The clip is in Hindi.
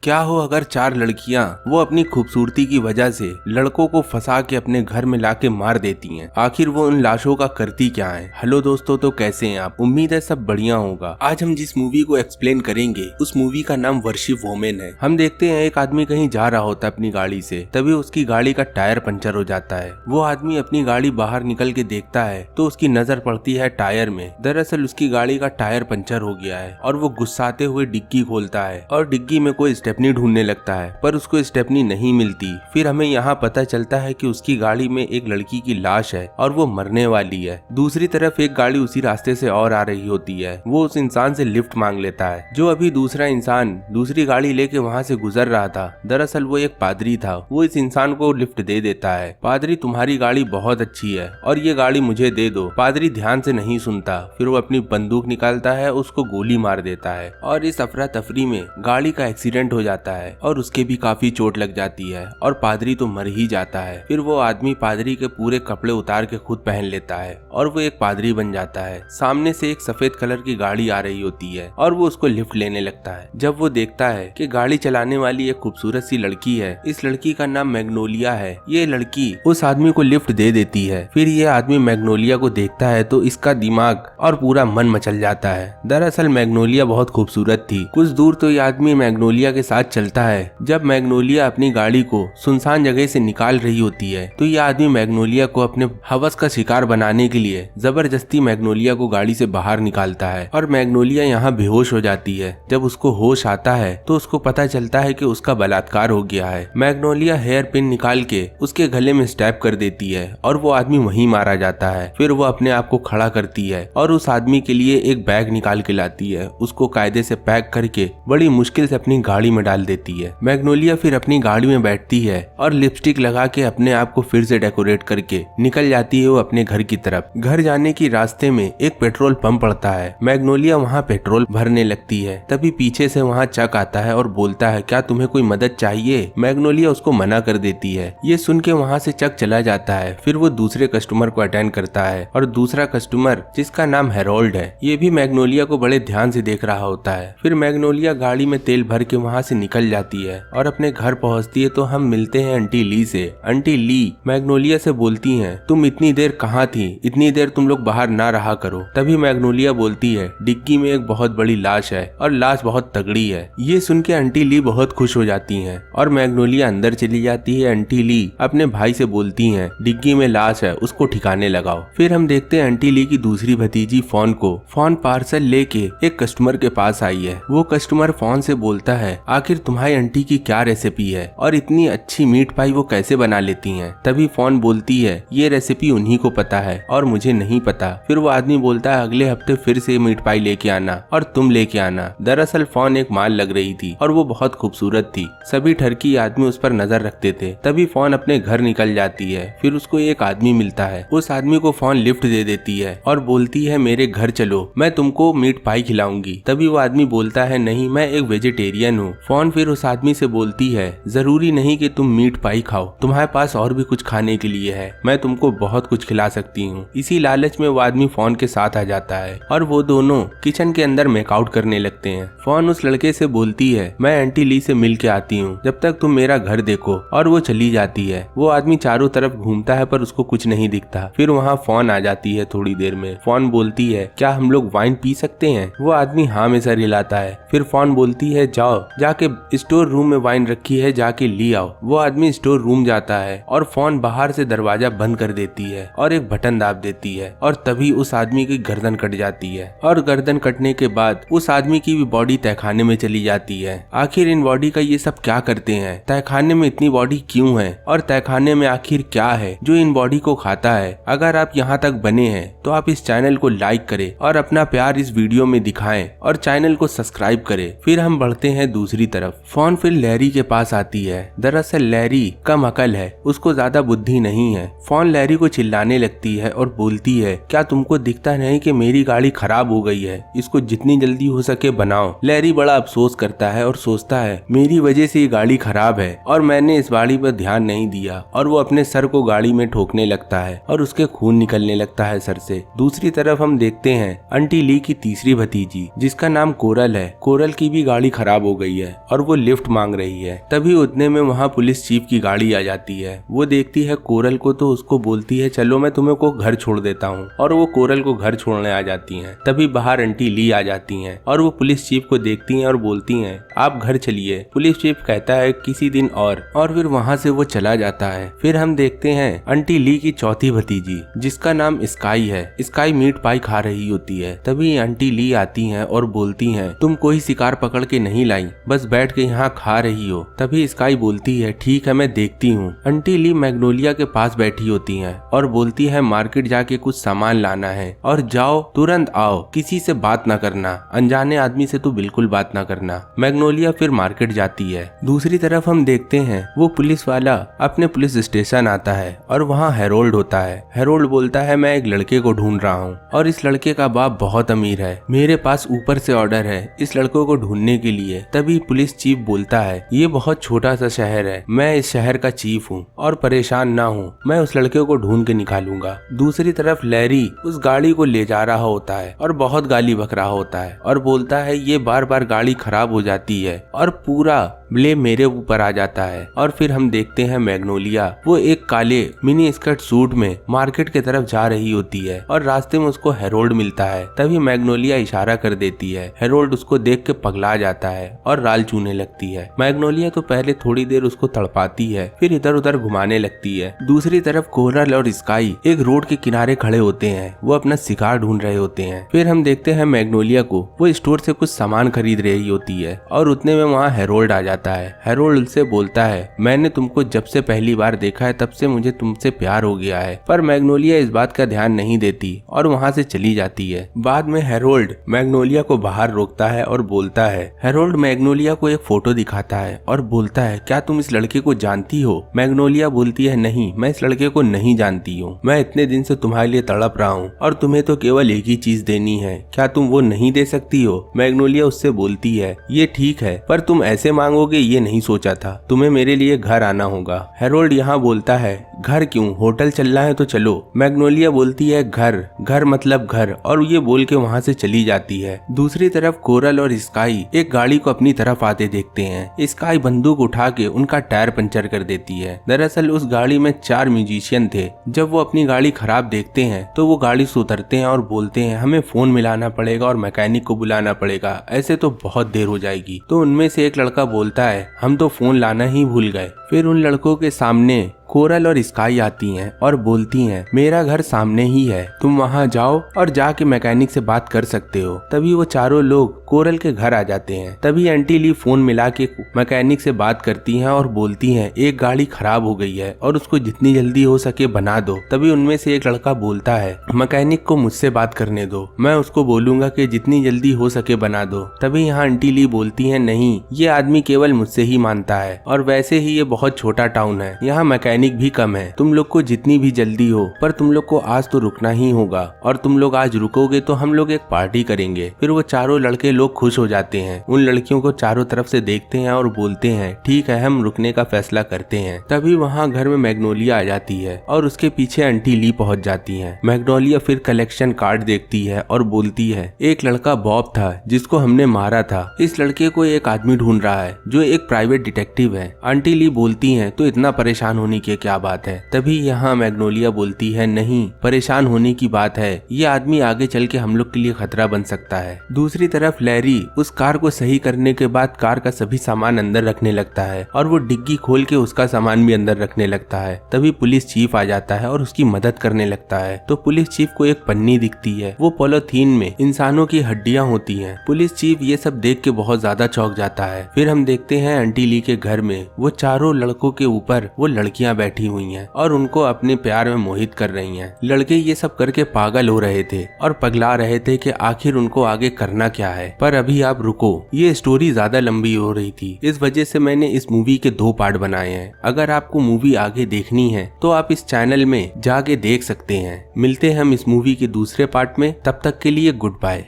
क्या हो अगर चार लड़कियां वो अपनी खूबसूरती की वजह से लड़कों को फंसा के अपने घर में लाके मार देती हैं। आखिर वो उन लाशों का करती क्या है। हेलो दोस्तों, तो कैसे हैं आप? उम्मीद है सब बढ़िया होगा। आज हम जिस मूवी को एक्सप्लेन करेंगे उस मूवी का नाम वर्शिप वुमेन है। हम देखते हैं एक आदमी कहीं जा रहा होता है अपनी गाड़ी से, तभी उसकी गाड़ी का टायर पंचर हो जाता है। वो आदमी अपनी गाड़ी बाहर निकल के देखता है तो उसकी नजर पड़ती है टायर में। दरअसल उसकी गाड़ी का टायर पंचर हो गया है और वो गुस्साते हुए डिग्गी खोलता है और डिग्गी में कोई स्टेपनी ढूंढने लगता है, पर उसको स्टेपनी नहीं मिलती। फिर हमें यहाँ पता चलता है कि उसकी गाड़ी में एक लड़की की लाश है और वो मरने वाली है। दूसरी तरफ एक गाड़ी उसी रास्ते से और आ रही होती है। वो उस इंसान से लिफ्ट मांग लेता है जो अभी दूसरा इंसान दूसरी गाड़ी लेके वहाँ से गुजर रहा था। दरअसल वो एक पादरी था। वो इस इंसान को लिफ्ट दे देता है। पादरी, तुम्हारी गाड़ी बहुत अच्छी है और ये गाड़ी मुझे दे दो। पादरी ध्यान से नहीं सुनता। फिर वो अपनी बंदूक निकालता है, उसको गोली मार देता है और इस अफरा तफरी में गाड़ी का एक्सीडेंट हो जाता है और उसके भी काफी चोट लग जाती है और पादरी तो मर ही जाता है। फिर वो आदमी पादरी के पूरे कपड़े उतार के खुद पहन लेता है और वो एक पादरी बन जाता है। सामने से एक सफेद कलर की गाड़ी आ रही होती है और वो उसको लिफ्ट लेने लगता है। जब वो देखता है कि गाड़ी चलाने वाली एक खूबसूरत सी लड़की है, इस लड़की का नाम मैग्नोलिया है। ये लड़की उस आदमी को लिफ्ट दे देती है। फिर ये आदमी मैग्नोलिया को देखता है तो इसका दिमाग और पूरा मन मचल जाता है। दरअसल मैग्नोलिया बहुत खूबसूरत थी। कुछ दूर तो ये आदमी मैग्नोलिया के साथ चलता है। जब मैग्नोलिया अपनी गाड़ी को सुनसान जगह से निकाल रही होती है तो यह आदमी मैग्नोलिया को अपने हवस का शिकार बनाने के लिए जबरदस्ती मैग्नोलिया को गाड़ी से बाहर निकालता है और मैग्नोलिया यहाँ बेहोश हो जाती है। जब उसको होश आता है तो उसको पता चलता है कि उसका बलात्कार हो गया है। मैग्नोलिया हेयर पिन निकाल के उसके गले में स्टैब कर देती है और वो आदमी वहीं मारा जाता है। फिर वो अपने आप को खड़ा करती है और उस आदमी के लिए एक बैग निकाल के लाती है। उसको कायदे से पैक करके बड़ी मुश्किल से अपनी गाड़ी में डाल देती है। मैग्नोलिया फिर अपनी गाड़ी में बैठती है और लिपस्टिक लगा के अपने आप को फिर से डेकोरेट करके निकल जाती है वो अपने घर की तरफ। घर जाने की रास्ते में एक पेट्रोल पंप पड़ता है। मैग्नोलिया वहाँ पेट्रोल भरने लगती है। तभी पीछे से वहाँ चक आता है और बोलता है, क्या तुम्हें कोई मदद चाहिए? मैग्नोलिया उसको मना कर देती है। ये सुन के वहाँ से चक चला जाता है। फिर वो दूसरे कस्टमर को अटेंड करता है और दूसरा कस्टमर जिसका नाम हेरोल्ड है, ये भी मैग्नोलिया को बड़े ध्यान से देख रहा होता है। फिर मैग्नोलिया गाड़ी में तेल भर के वहाँ से निकल जाती है और अपने घर पहुंचती है तो हम मिलते हैं आंटी ली से। आंटी ली मैग्नोलिया से बोलती हैं, तुम इतनी देर कहाँ थी? इतनी देर तुम लोग बाहर ना रहा करो। तभी मैग्नोलिया बोलती है, डिग्गी में एक बहुत बड़ी लाश है और लाश बहुत तगड़ी है। ये सुन के आंटी ली बहुत खुश हो जाती हैं और मैग्नोलिया अंदर चली जाती है। आंटी ली अपने भाई से बोलती हैं, डिग्गी में लाश है, उसको ठिकाने लगाओ। फिर हम देखते हैं आंटी ली की दूसरी भतीजी फोन पार्सल लेके एक कस्टमर के पास आई है। वो कस्टमर फोन से बोलता है, आखिर तुम्हारी आंटी की क्या रेसिपी है और इतनी अच्छी मीट पाई वो कैसे बना लेती हैं? तभी फोन बोलती है, ये रेसिपी उन्हीं को पता है और मुझे नहीं पता। फिर वो आदमी बोलता है, अगले हफ्ते फिर से मीट पाई लेके आना और तुम लेके आना। दरअसल फोन एक माल लग रही थी और वो बहुत खूबसूरत थी। सभी ठरकी आदमी उस पर नजर रखते थे। तभी फोन अपने घर निकल जाती है। फिर उसको एक आदमी मिलता है। उस आदमी को फोन लिफ्ट दे देती है और बोलती है, मेरे घर चलो, मैं तुमको मीट पाई खिलाऊंगी। तभी वो आदमी बोलता है, नहीं, मैं एक वेजिटेरियन हूँ। फोन फिर उस आदमी से बोलती है, जरूरी नहीं कि तुम मीट पाई खाओ, तुम्हारे पास और भी कुछ खाने के लिए है, मैं तुमको बहुत कुछ खिला सकती हूँ। इसी लालच में वो आदमी फोन के साथ आ जाता है और वो दोनों किचन के अंदर मेकआउट करने लगते हैं। फोन उस लड़के से बोलती है, मैं आंटी ली से मिल के आती हूँ, जब तक तुम मेरा घर देखो, और वो चली जाती है। वो आदमी चारों तरफ घूमता है पर उसको कुछ नहीं दिखता। फिर वहाँ फोन आ जाती है थोड़ी देर में। फोन बोलती है, क्या हम लोग वाइन पी सकते हैं? वो आदमी हाँ में सर हिलाता है। फिर फोन बोलती है, जाओ जाके स्टोर रूम में वाइन रखी है, जाके ली आओ। वो आदमी स्टोर रूम जाता है और फोन बाहर से दरवाजा बंद कर देती है और एक बटन दाब देती है और तभी उस आदमी की गर्दन कट जाती है और गर्दन कटने के बाद उस आदमी की भी बॉडी तहखाने में चली जाती है। आखिर इन बॉडी का ये सब क्या करते हैं? तहखाने में इतनी बॉडी क्यों है और तहखाने में आखिर क्या है जो इन बॉडी को खाता है? अगर आप यहाँ तक बने हैं तो आप इस चैनल को लाइक करें और अपना प्यार इस वीडियो में दिखाएं और चैनल को सब्सक्राइब करें। फिर हम बढ़ते हैं दूसरी तरफ। फोन फिर लैरी के पास आती है। दरअसल लैरी कम अकल है, उसको ज्यादा बुद्धि नहीं है। फोन लैरी को चिल्लाने लगती है और बोलती है, क्या तुमको दिखता नहीं कि मेरी गाड़ी खराब हो गई है? इसको जितनी जल्दी हो सके बनाओ। लैरी बड़ा अफसोस करता है और सोचता है, मेरी वजह से ये गाड़ी खराब है और मैंने इस गाड़ी पर ध्यान नहीं दिया, और वो अपने सर को गाड़ी में ठोकने लगता है और उसके खून निकलने लगता है सर से। दूसरी तरफ हम देखते हैं आंटी ली की तीसरी भतीजी जिसका नाम कोरल है। कोरल की भी गाड़ी खराब हो गई है है और वो लिफ्ट मांग रही है। तभी उतने में वहाँ पुलिस चीफ की गाड़ी आ जाती है। वो देखती है कोरल को तो उसको बोलती है चलो मैं तुम्हें को घर छोड़ देता हूँ, और वो कोरल को घर छोड़ने आ जाती हैं। तभी बाहर आंटी ली आ जाती हैं और वो पुलिस चीफ को देखती हैं और बोलती हैं आप घर चलिए। पुलिस चीफ कहता है किसी दिन और फिर वहाँ से वो चला जाता है। फिर हम देखते हैं आंटी ली की चौथी भतीजी जिसका नाम स्काई है। स्काई मीट पाई खा रही होती है। तभी आंटी ली आती हैं और बोलती हैं तुम कोई शिकार पकड़ के नहीं लाई, बस बैठ के यहाँ खा रही हो। तभी स्काई बोलती है ठीक है मैं देखती हूँ। आंटी ली मैग्नोलिया के पास बैठी होती हैं और बोलती है मार्केट जाके कुछ सामान लाना है और जाओ तुरंत आओ, किसी से बात ना करना, अनजाने आदमी से तो बिल्कुल बात ना करना। मैग्नोलिया फिर मार्केट जाती है। दूसरी तरफ हम देखते हैं वो पुलिस वाला अपने पुलिस स्टेशन आता है और वहाँ हेरोल्ड होता है। हेरोल्ड बोलता है मैं एक लड़के को ढूंढ रहा हूँ और इस लड़के का बाप बहुत अमीर है, मेरे पास ऊपर से ऑर्डर है इस लड़कों को ढूंढने के लिए। तभी पुलिस चीफ बोलता है ये बहुत छोटा सा शहर है, मैं इस शहर का चीफ हूँ और परेशान ना हूँ, मैं उस लड़के को ढूंढ के निकालूंगा। दूसरी तरफ लैरी उस गाड़ी को ले जा रहा होता है और बहुत गाली बक रहा होता है और बोलता है ये बार बार गाड़ी खराब हो जाती है और पूरा ब्लेम मेरे ऊपर आ जाता है। और फिर हम देखते हैं मैग्नोलिया वो एक काले मिनी स्कर्ट सूट में मार्केट की तरफ जा रही होती है और रास्ते में उसको हेरोल्ड मिलता है। तभी मैग्नोलिया इशारा कर देती है। हेरोल्ड उसको देख के पगला जाता है और राल चूने लगती है। मैग्नोलिया तो पहले थोड़ी देर उसको तड़पाती है फिर इधर उधर घुमाने लगती है। दूसरी तरफ कोरल और स्काई एक रोड के किनारे खड़े होते हैं, वो अपना शिकार ढूंढ रहे होते हैं। फिर हम देखते हैं मैग्नोलिया को वो स्टोर से कुछ सामान खरीद रही होती है और उतने में वहाँ हेरोल्ड आ जाता है। हेरोल्ड से बोलता है मैंने तुमको जब से पहली बार देखा है तब से मुझे तुमसे प्यार हो गया है, पर मैग्नोलिया इस बात का ध्यान नहीं देती और वहाँ से चली जाती है। बाद में हेरोल्ड मैग्नोलिया को बाहर रोकता है और बोलता है हेरोल्ड मैग्नोलिया को एक फोटो दिखाता है और बोलता है क्या तुम इस लड़के को जानती हो? मैग्नोलिया बोलती है नहीं, मैं इस लड़के को नहीं जानती हूँ, मैं इतने दिन से तुम्हारे लिए तड़प रहा हूँ और तुम्हें तो केवल एक ही चीज देनी है, क्या तुम वो नहीं दे सकती हो? मैग्नोलिया उससे बोलती है ये ठीक है पर तुम ऐसे मांगोगे ये नहीं सोचा था, तुम्हें मेरे लिए घर आना होगा। हेरोल्ड यहाँ बोलता है घर क्यों, होटल चलना है तो चलो। मैग्नोलिया बोलती है घर मतलब घर, और ये बोल के वहाँ से चली जाती है। दूसरी तरफ कोरल और स्काई एक गाड़ी को अपनी तरफ आते देखते हैं। स्काई बंदूक उठा के उनका टायर पंचर कर देती है। दरअसल उस गाड़ी में 4 म्यूजिशियन थे। जब वो अपनी गाड़ी खराब देखते हैं तो वो गाड़ी से उतरते हैं और बोलते हैं हमें फोन मिलाना पड़ेगा और मैकेनिक को बुलाना पड़ेगा, ऐसे तो बहुत देर हो जाएगी। तो उनमें से एक लड़का बोलता है हम तो फोन लाना ही भूल गए। फिर उन लड़कों के सामने कोरल और स्काई आती हैं और बोलती हैं मेरा घर सामने ही है, तुम वहां जाओ और जाके मैकेनिक से बात कर सकते हो। तभी वो चारों लोग कोरल के घर आ जाते हैं। तभी आंटी ली फोन मिला के मैकेनिक से बात करती हैं और बोलती हैं एक गाड़ी खराब हो गई है और उसको जितनी जल्दी हो सके बना दो। तभी उनमें से एक लड़का बोलता है मैकेनिक को मुझसे बात करने दो, मैं उसको बोलूंगा कि जितनी जल्दी हो सके बना दो। तभी यहाँ आंटी ली बोलती है नहीं, ये आदमी केवल मुझसे ही मानता है और वैसे ही ये बहुत छोटा टाउन है, यहाँ मैकेनिक भी कम है, तुम लोग को जितनी भी जल्दी हो पर तुम लोग को आज तो रुकना ही होगा और तुम लोग आज रुकोगे तो हम लोग एक पार्टी करेंगे। फिर वो चारों लड़के लोग खुश हो जाते हैं, उन लड़कियों को चारों तरफ से देखते हैं और बोलते हैं ठीक है हम रुकने का फैसला करते हैं। तभी वहाँ घर में मैग्नोलिया आ जाती है और उसके पीछे आंटी ली पहुँच जाती है। मैग्नोलिया फिर कलेक्शन कार्ड देखती है और बोलती है एक लड़का बॉब था जिसको हमने मारा था, इस लड़के को एक आदमी ढूंढ रहा है जो एक प्राइवेट डिटेक्टिव है। आंटी ली बोलती है तो इतना परेशान होने की क्या बात है? तभी यहाँ मैग्नोलिया बोलती है नहीं, परेशान होने की बात है, ये आदमी आगे चल के हम लोग के लिए खतरा बन सकता है। दूसरी तरफ लैरी उस कार को सही करने के बाद कार का सभी सामान अंदर रखने लगता है और वो डिग्गी खोल के उसका सामान भी अंदर रखने लगता है। तभी पुलिस चीफ आ जाता है और उसकी मदद करने लगता है। तो पुलिस चीफ को एक पन्नी दिखती है, वो पॉलीथीन में इंसानों की हड्डियां होती हैं। पुलिस चीफ ये सब देख के बहुत ज्यादा चौंक जाता है। फिर हम देखते हैं आंटी ली के घर में वो चारों लड़कों के ऊपर वो लड़कियां बैठी हुई हैं और उनको अपने प्यार में मोहित कर रही हैं। लड़के ये सब करके पागल हो रहे थे और पगला रहे थे कि आखिर उनको आगे करना क्या है। पर अभी आप रुको, ये स्टोरी ज्यादा लंबी हो रही थी, इस वजह से मैंने इस मूवी के 2 पार्ट बनाए हैं। अगर आपको मूवी आगे देखनी है तो आप इस चैनल में जाके देख सकते हैं। मिलते हैं हम इस मूवी के दूसरे पार्ट में, तब तक के लिए गुड बाय।